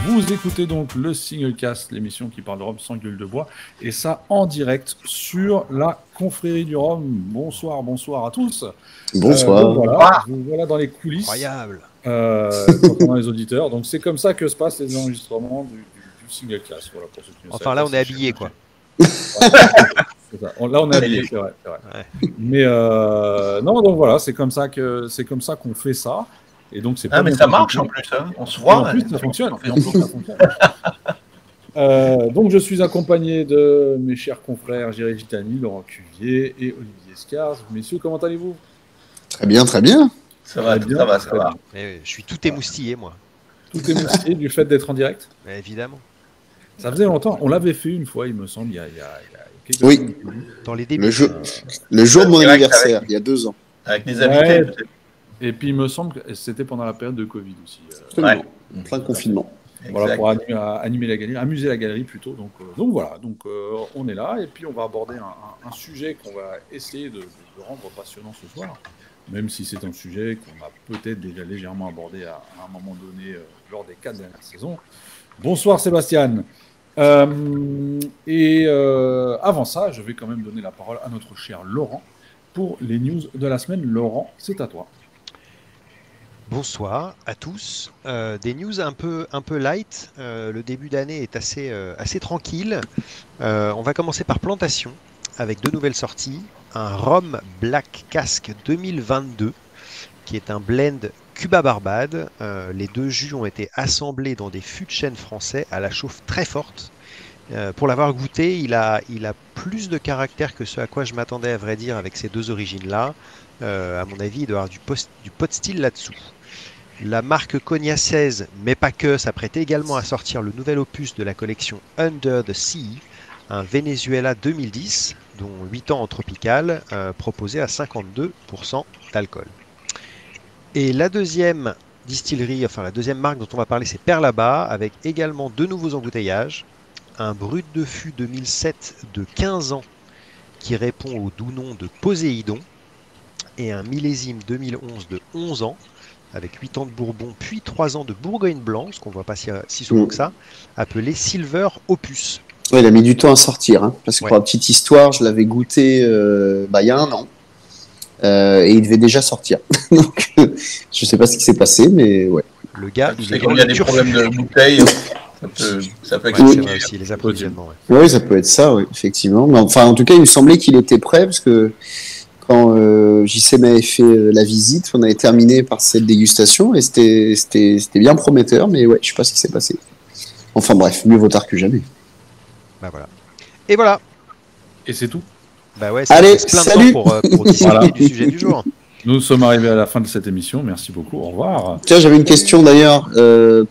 Vous écoutez donc le Singlecast, l'émission qui parle de Rome sans gueule de bois, et ça en direct sur la confrérie du Rhum. Bonsoir à tous. Bonsoir. Vous voilà dans les coulisses. Incroyable. Concernant les auditeurs. Donc c'est comme ça que se passent les enregistrements du Singlecast. Voilà, pour ceux qui ne savent Enfin là, pas, on est habillés, quoi. C'est ça. Là, on est habillés, c'est vrai. Ouais. Mais non, donc voilà, c'est comme ça qu'on fait ça. Et donc c'est pas mais ça marche en plus, hein. On se voit. En plus, ça fonctionne. Donc je suis accompagné de mes chers confrères Géry Gitani, Laurent Cuvier et Olivier Escars. Messieurs, comment allez-vous? Très bien. Ça va. Mais je suis tout émoustillé, moi. Tout émoustillé du fait d'être en direct? Mais évidemment. Ça faisait longtemps. On l'avait fait une fois, il me semble, il y a quelques Oui. années. Dans les débuts. Le jour de mon anniversaire, il y a 2 ans. Avec des invités, peut-être. Et puis il me semble que c'était pendant la période de Covid aussi. Absolument. Plein de confinement. Voilà, pour animer la galerie, amuser la galerie plutôt. Donc voilà, on est là et puis on va aborder un sujet qu'on va essayer de rendre passionnant ce soir, même si c'est un sujet qu'on a peut-être déjà légèrement abordé à un moment donné lors des 4 dernières saisons. Bonsoir Sébastien. Avant ça, je vais quand même donner la parole à notre cher Laurent pour les news de la semaine. Laurent, c'est à toi. Bonsoir à tous. Des news un peu light. Le début d'année est assez tranquille. On va commencer par Plantation avec 2 nouvelles sorties. Un Rhum Black Cask 2022 qui est un blend Cuba Barbade. Les 2 jus ont été assemblés dans des fûts de chêne français à la chauffe très forte. Pour l'avoir goûté, il a plus de caractère que ce à quoi je m'attendais à vrai dire avec ces 2 origines-là. À mon avis, il doit y avoir du pot still là-dessous. La marque cognacaise, mais pas que, s'apprête également à sortir le nouvel opus de la collection Under the Sea, un Venezuela 2010, dont 8 ans en tropical, proposé à 52% d'alcool. Et la deuxième distillerie, enfin la deuxième marque dont on va parler, c'est Perlaba, avec également 2 nouveaux embouteillages. Un brut de fût 2007 de 15 ans qui répond au doux nom de Poséidon et un millésime 2011 de 11 ans avec 8 ans de Bourbon puis 3 ans de Bourgogne blanc, ce qu'on ne voit pas si souvent que ça, appelé Silver Opus. Ouais, il a mis du temps à sortir, hein, parce que pour la petite histoire, je l'avais goûté il y a 1 an et il devait déjà sortir. Donc je ne sais pas ce qui s'est passé, mais ouais. Le gars, tu sais, quand il y a des problèmes de bouteilles, ça peut c'est vrai aussi, les approvisionnements. Oui, ça peut être ça, oui, effectivement. Mais enfin, en tout cas, il me semblait qu'il était prêt, parce que quand JC m'avait fait la visite, on avait terminé par cette dégustation, et c'était bien prometteur, mais ouais, je sais pas ce qui s'est passé. Enfin bref, mieux vaut tard que jamais. Bah voilà. Et voilà. Et c'est tout. Bah ouais, allez, plein salut de temps pour discuter du sujet du jour. Nous sommes arrivés à la fin de cette émission. Merci beaucoup. Au revoir. Tiens, j'avais une question d'ailleurs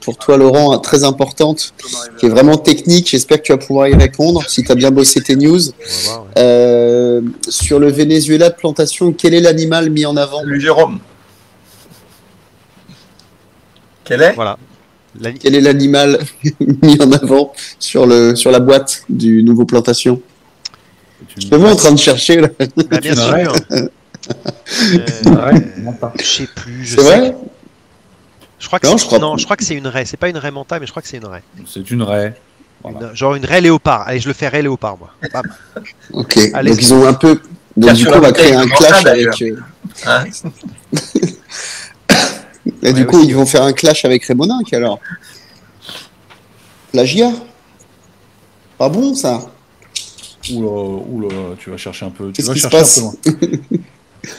pour toi, Laurent, très importante, qui est vraiment technique. J'espère que tu vas pouvoir y répondre si tu as bien bossé tes news. On va voir, Sur le Venezuela de plantation, quel est l'animal mis en avant? Le Jérôme. Quel est? Voilà. Quel est l'animal mis en avant sur la boîte du nouveau plantation? Je suis vraiment en train de chercher là. Bah, bien sûr. Je sais plus. C'est vrai? Je crois que non, je crois que c'est une raie. C'est pas une raie manta, mais je crois que c'est une raie. C'est une raie. Voilà. Genre une raie léopard. Allez, je le fais raie léopard, moi. Bam. Ok. Allez, donc ils ont un peu. Donc du coup, on va créer un clash avec. Hein Et du coup, ils vont faire un clash avec Rémoninck alors. Plagiat. Pas bon ça. Oula, tu vas chercher un peu. Qu'est-ce qui se passe? Un peu loin.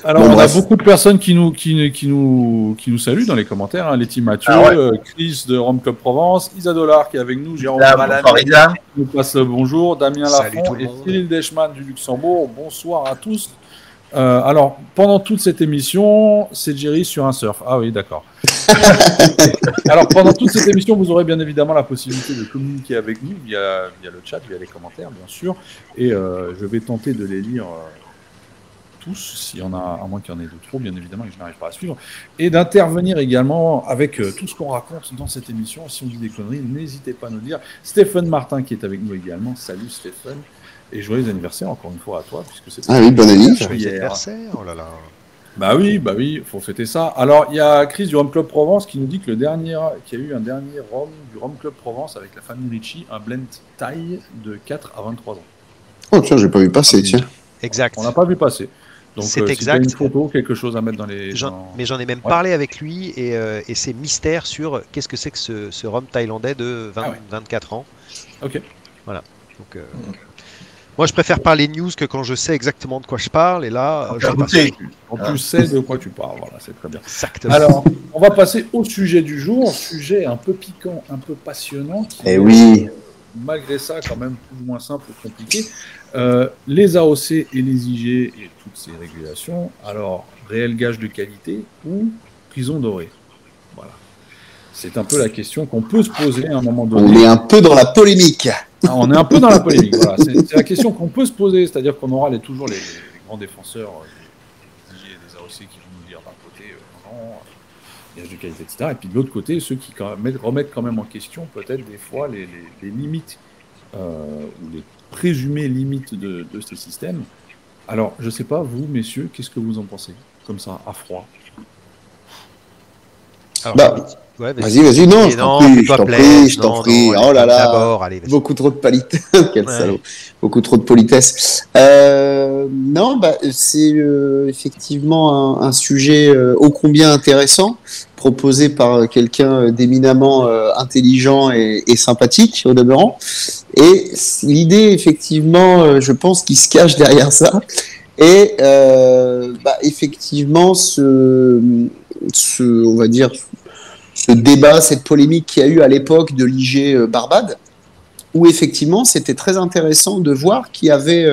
Alors, on a beaucoup de personnes qui nous saluent dans les commentaires. Hein. Letty Mathieu, Chris de Rome Club Provence, Isa Dollar qui est avec nous, Jérôme qui nous passe le bonjour, Damien Lafont et Cyril Deschman du Luxembourg. Bonsoir à tous. Alors, pendant toute cette émission, c'est Jerry sur un surf. Ah oui, d'accord. Alors, pendant toute cette émission, vous aurez bien évidemment la possibilité de communiquer avec nous via le chat, via les commentaires, bien sûr. Et je vais tenter de les lire tous, s'il y en a, à moins qu'il y en ait de trop, bien évidemment, et que je n'arrive pas à suivre. Et d'intervenir également avec tout ce qu'on raconte dans cette émission. Si on dit des conneries, n'hésitez pas à nous dire. Stéphane Martin qui est avec nous également. Salut Stéphane. Et joyeux anniversaire encore une fois à toi, puisque c'est oui, bon anniversaire. Joyeux anniversaire, oh là là. Bah oui, faut fêter ça. Alors, il y a Chris du Rhum Club Provence qui nous dit que qu'il y a eu un dernier rhum du Rhum Club Provence avec la famille Ricci, un blend taille de 4 à 23 ans. Oh tiens, j'ai pas vu passer, tiens. Exact. On n'a pas vu passer. Donc, c'est exact. Une photo, quelque chose à mettre dans les... Mais j'en ai même parlé avec lui et c'est mystère sur qu'est-ce que c'est que ce rhum thaïlandais de 24 ans. Ok. Voilà. Donc, moi, je préfère parler news que quand je sais exactement de quoi je parle. Et là, quand tu sais de quoi tu parles, voilà, c'est très bien. Exactement. Alors, on va passer au sujet du jour, sujet un peu piquant, un peu passionnant. Oui. Malgré ça, quand même plus ou moins simple ou compliqué. Les AOC et les IG et toutes ces régulations. Alors, réel gage de qualité ou prison dorée? Voilà. C'est un peu la question qu'on peut se poser à un moment donné. On est un peu dans la polémique. On est un peu dans la polémique, voilà. C'est la question qu'on peut se poser, c'est-à-dire qu'on aura toujours les grands défenseurs des IG et des AOC qui vont nous dire d'un côté, non, gage de qualité, etc. Et puis de l'autre côté, ceux qui remettent quand même en question peut-être des fois les limites ou les présumées limites de ces systèmes. Alors, je ne sais pas, vous, messieurs, qu'est-ce que vous en pensez? Comme ça, à froid. Alors, vas-y, non, je t'en prie. Oh là là, beaucoup trop de politesse. Quel salaud. Beaucoup trop de politesse. Non, c'est effectivement un sujet ô combien intéressant, proposé par quelqu'un d'éminemment intelligent et sympathique au demeurant. Et l'idée, effectivement, je pense qu'il se cache derrière ça. Et effectivement, on va dire, ce débat, cette polémique qu'il y a eu à l'époque de l'IG Barbade, où effectivement c'était très intéressant de voir qu'il y avait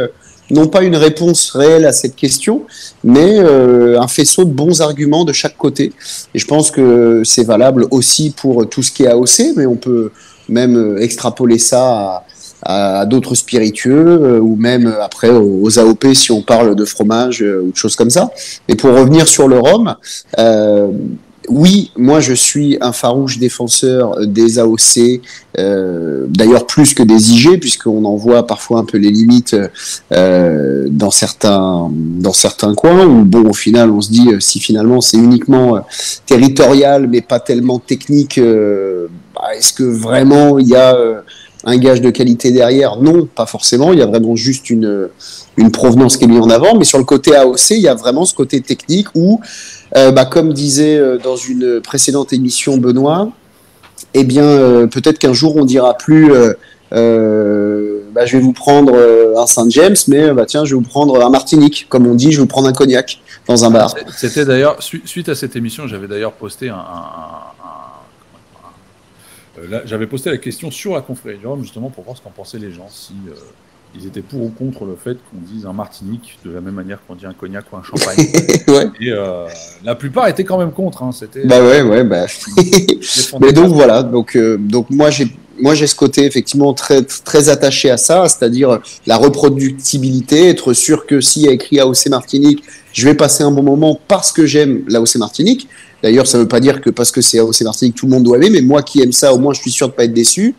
non pas une réponse réelle à cette question, mais un faisceau de bons arguments de chaque côté. Et je pense que c'est valable aussi pour tout ce qui est AOC, mais on peut même extrapoler ça à d'autres spiritueux, ou même après aux AOP si on parle de fromage ou de choses comme ça. Et pour revenir sur le rhum, oui, moi je suis un farouche défenseur des AOC, d'ailleurs plus que des IG, puisqu'on en voit parfois un peu les limites dans certains coins, où bon, au final on se dit si finalement c'est uniquement territorial mais pas tellement technique, est-ce que vraiment il y a un gage de qualité derrière? Non, pas forcément, il y a vraiment juste une provenance qui est mise en avant, mais sur le côté AOC, il y a vraiment ce côté technique où comme disait dans une précédente émission Benoît, eh bien peut-être qu'un jour on dira plus je vais vous prendre un Saint James, mais tiens, je vais vous prendre un Martinique, comme on dit, je vais vous prendre un cognac dans un bar. C'était d'ailleurs suite à cette émission, j'avais d'ailleurs posté j'avais posté la question sur la confrérie du rhum, justement pour voir ce qu'en pensaient les gens, si ils étaient pour ou contre le fait qu'on dise un Martinique de la même manière qu'on dit un cognac ou un champagne. Ouais. Et la plupart étaient quand même contre. Hein. C'était, mais donc voilà, donc moi j'ai ce côté effectivement très très attaché à ça, c'est-à-dire la reproductibilité, être sûr que s'il y a écrit AOC Martinique, je vais passer un bon moment parce que j'aime l'AOC Martinique. D'ailleurs, ça ne veut pas dire que parce que c'est AOC Martinique, tout le monde doit aimer, mais moi qui aime ça, au moins je suis sûr de ne pas être déçu.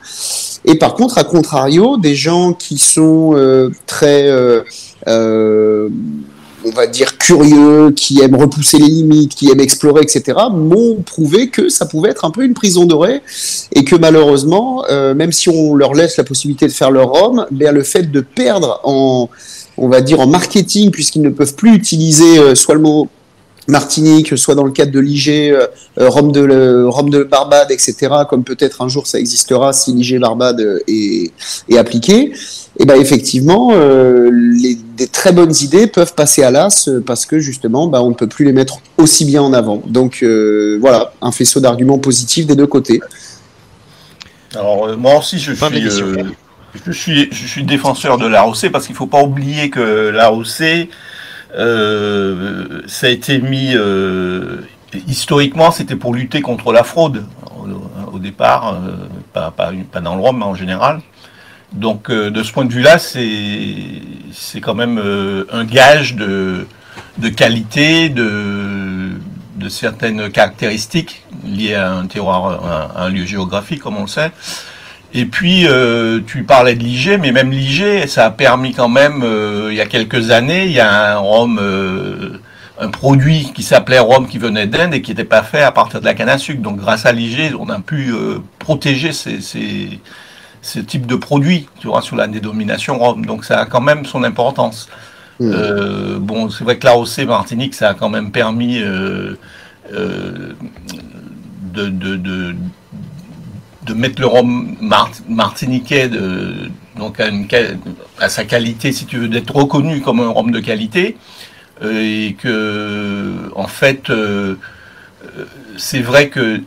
Et par contre, à contrario, des gens qui sont très, on va dire, curieux, qui aiment repousser les limites, qui aiment explorer, etc., m'ont prouvé que ça pouvait être un peu une prison dorée et que malheureusement, même si on leur laisse la possibilité de faire leur rhum, le fait de perdre on va dire en marketing, puisqu'ils ne peuvent plus utiliser soit le mot Martinique, soit dans le cadre de l'IG, rhum de Barbade, etc., comme peut-être un jour ça existera si l'IG Barbade est appliqué, et effectivement, des très bonnes idées peuvent passer à l'as parce que justement, on ne peut plus les mettre aussi bien en avant. Donc voilà, un faisceau d'arguments positifs des deux côtés. Alors moi aussi, je suis défenseur de l'AOC parce qu'il ne faut pas oublier que l'AOC, ça a été mis historiquement, c'était pour lutter contre la fraude au départ, pas dans le rhum, mais en général. Donc de ce point de vue-là, c'est quand même un gage de qualité, de certaines caractéristiques liées à un terroir, à un lieu géographique, comme on le sait. Et puis, tu parlais de l'IG, mais même l'IG, ça a permis quand même, il y a quelques années, il y a un rhum un produit qui s'appelait rhum qui venait d'Inde et qui n'était pas fait à partir de la canne à sucre. Donc grâce à l'IG, on a pu protéger ce type de produit, tu vois, sous la dénomination rhum. Donc ça a quand même son importance. Bon, c'est vrai que l'AOC Martinique, ça a quand même permis de mettre le rhum martiniquais donc à sa qualité, si tu veux, d'être reconnu comme un rhum de qualité. Et que, en fait, c'est vrai que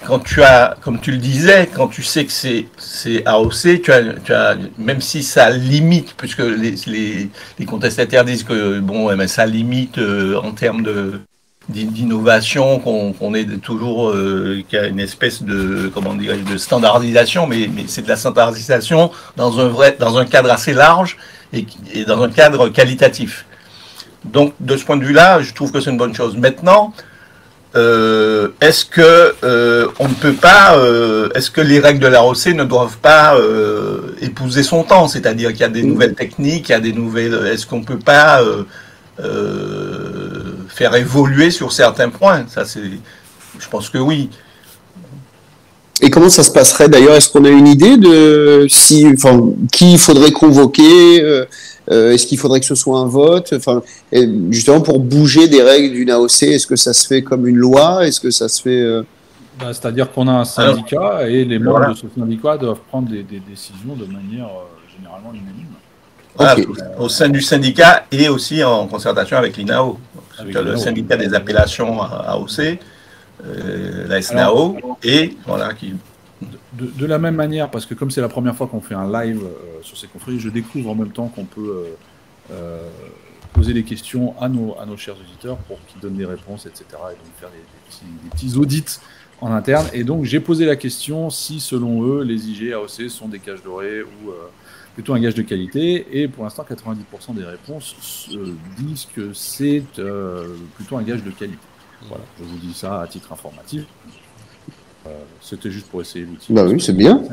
quand tu as, comme tu le disais, quand tu sais que c'est AOC, tu as, même si ça limite, puisque les contestataires disent que bon, mais ça limite en termes d'innovation, qu'on est toujours qu'il y a une espèce de, comment dire, de standardisation, mais c'est de la standardisation dans un cadre assez large et dans un cadre qualitatif. Donc de ce point de vue-là, je trouve que c'est une bonne chose. Maintenant, est-ce que on ne peut pas, est-ce que les règles de l'AOC ne doivent pas épouser son temps? C'est-à-dire qu'il y a des nouvelles techniques, il y a des nouvelles. Est-ce qu'on ne peut pas faire évoluer sur certains points? Ça, je pense que oui. Et comment ça se passerait d'ailleurs? Est-ce qu'on a une idée de qui il faudrait convoquer? Est-ce qu'il faudrait que ce soit un vote? Justement pour bouger des règles d'une AOC, est-ce que ça se fait comme une loi? Est-ce que ça se fait c'est-à-dire qu'on a un syndicat et les membres de ce syndicat doivent prendre des décisions de manière généralement unanime. Okay. Au sein du syndicat et aussi en concertation avec l'INAO. Le syndicat des appellations AOC, la SNAO, et voilà qui. De la même manière, parce que comme c'est la première fois qu'on fait un live sur ces conflits, je découvre en même temps qu'on peut poser des questions à nos chers auditeurs pour qu'ils donnent des réponses, etc. Et donc faire des petits audits en interne. Et donc j'ai posé la question si selon eux les IG AOC sont des cages dorées ou plutôt un gage de qualité. Et pour l'instant 90% des réponses disent que c'est plutôt un gage de qualité. Voilà, je vous dis ça à titre informatif. C'était juste pour essayer l'outil. Bah oui, c'est bien.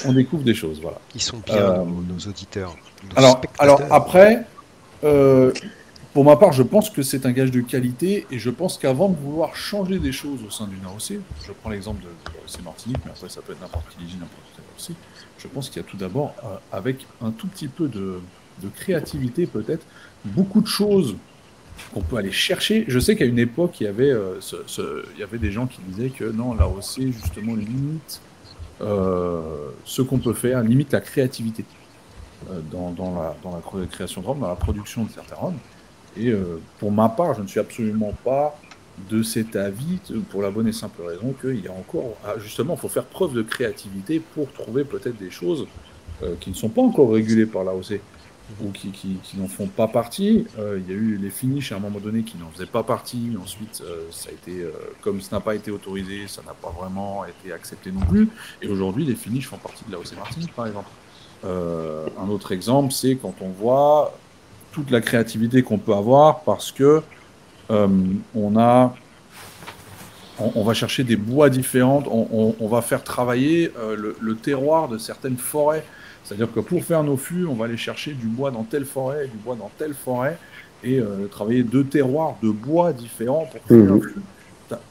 On découvre des choses, voilà. Ils sont bien, nos auditeurs. Alors après, pour ma part, je pense que c'est un gage de qualité et je pense qu'avant de vouloir changer des choses au sein d'une AOC, je prends l'exemple de l'AOC Martinique, mais après ça peut être n'importe quelle IG, n'importe quelle AOC, je pense qu'il y a tout d'abord, avec un tout petit peu de créativité peut-être, beaucoup de choses qu'on peut aller chercher. Je sais qu'à une époque, il y avait des gens qui disaient que non, l'AOC, justement, limite ce qu'on peut faire, limite la créativité dans la création de rhum, dans la production de certains rhums. Et pour ma part, je ne suis absolument pas de cet avis, pour la bonne et simple raison qu'il y a encore, justement, il faut faire preuve de créativité pour trouver peut-être des choses qui ne sont pas encore régulées par l'AOC. Ou qui n'en font pas partie. Il y a eu les finishes à un moment donné qui n'en faisaient pas partie. Ensuite, ça a été, comme ça n'a pas été autorisé, ça n'a pas vraiment été accepté non plus. Et aujourd'hui, les finishes font partie de l'AOC Martinique, par exemple. Un autre exemple, c'est quand on voit toute la créativité qu'on peut avoir parce que on va chercher des bois différents, on va faire travailler le terroir de certaines forêts. C'est-à-dire que pour faire nos fûts, on va aller chercher du bois dans telle forêt, du bois dans telle forêt, et travailler 2 terroirs de bois différents pour faire un fût.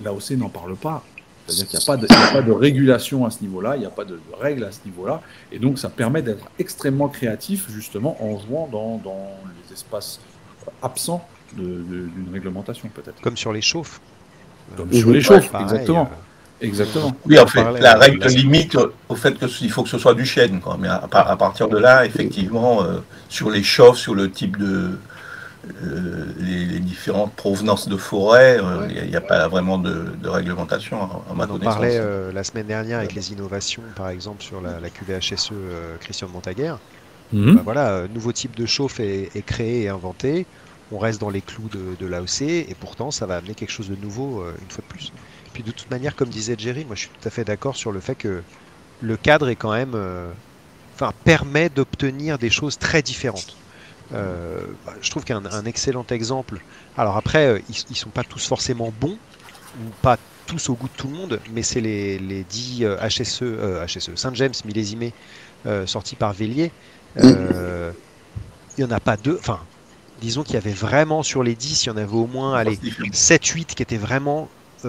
L'AOC n'en parle pas. C'est-à-dire qu'il n'y a pas de régulation à ce niveau-là, il n'y a pas de règles à ce niveau-là, et donc ça permet d'être extrêmement créatif, justement, en jouant dans les espaces absents d'une réglementation, peut-être. Comme sur les chauffes. Comme sur les chauffes, exactement. Exactement. Oui, en fait, la règle limite au fait qu'il faut que ce soit du chêne, quoi. Mais à partir de là, effectivement, sur les chauffes, sur le type de les différentes provenances de forêt, il n'y a pas vraiment de réglementation à ma connaissance. On parlait la semaine dernière avec les innovations, par exemple sur la cuvée HSE Christian Montaguer. Voilà, nouveau type de chauffe est créé et inventé. On reste dans les clous de l'AOC et pourtant ça va amener quelque chose de nouveau une fois de plus. Puis de toute manière, comme disait Jerry, moi je suis tout à fait d'accord sur le fait que le cadre est quand même, permet d'obtenir des choses très différentes. Je trouve qu'un excellent exemple. Alors après, ils sont pas tous forcément bons ou pas tous au goût de tout le monde, mais c'est les 10 HSE Saint James millésimés sortis par Vélier. Il y en a pas deux. Enfin, disons qu'il y avait vraiment sur les 10, il y en avait au moins 7-8 qui étaient vraiment qui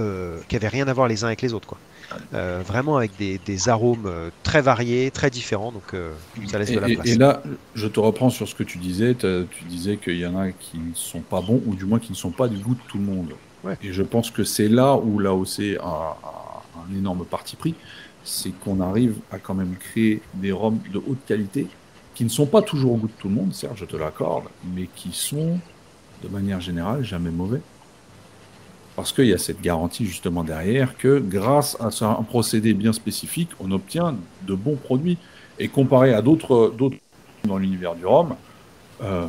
n'avaient rien à voir les uns avec les autres, quoi. Vraiment avec des arômes très variés, très différents, donc ça laisse de la place. Et là, je te reprends sur ce que tu disais. Tu disais qu'il y en a qui ne sont pas bons, ou du moins qui ne sont pas du goût de tout le monde. Ouais. Et je pense que c'est là où l'AOC a un énorme parti pris, c'est qu'on arrive à quand même créer des rhums de haute qualité qui ne sont pas toujours au goût de tout le monde, certes, je te l'accorde, mais qui sont, de manière générale, jamais mauvais. Parce qu'il y a cette garantie justement derrière que grâce à un procédé bien spécifique, on obtient de bons produits. Et comparé à d'autres dans l'univers du rhum, on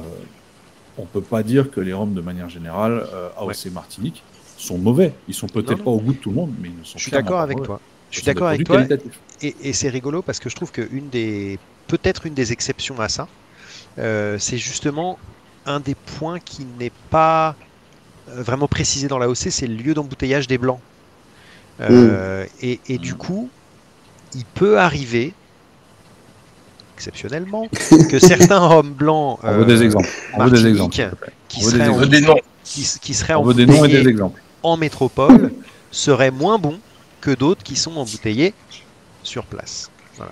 ne peut pas dire que les rhums de manière générale, AOC Martinique, sont mauvais. Ils sont peut-être pas au goût de tout le monde, mais ils ne sont pas mauvais. Je suis d'accord avec toi. Je suis d'accord avec toi. Et c'est rigolo parce que je trouve que peut-être une des exceptions à ça, c'est justement un des points qui n'est pas vraiment précisé dans l'AOC, c'est le lieu d'embouteillage des blancs. Et du coup, il peut arriver, exceptionnellement, que certains rhums blancs on veut des exemples. On veut des exemples. Qui seraient embouteillés en métropole seraient moins bons que d'autres qui sont embouteillés sur place. Voilà.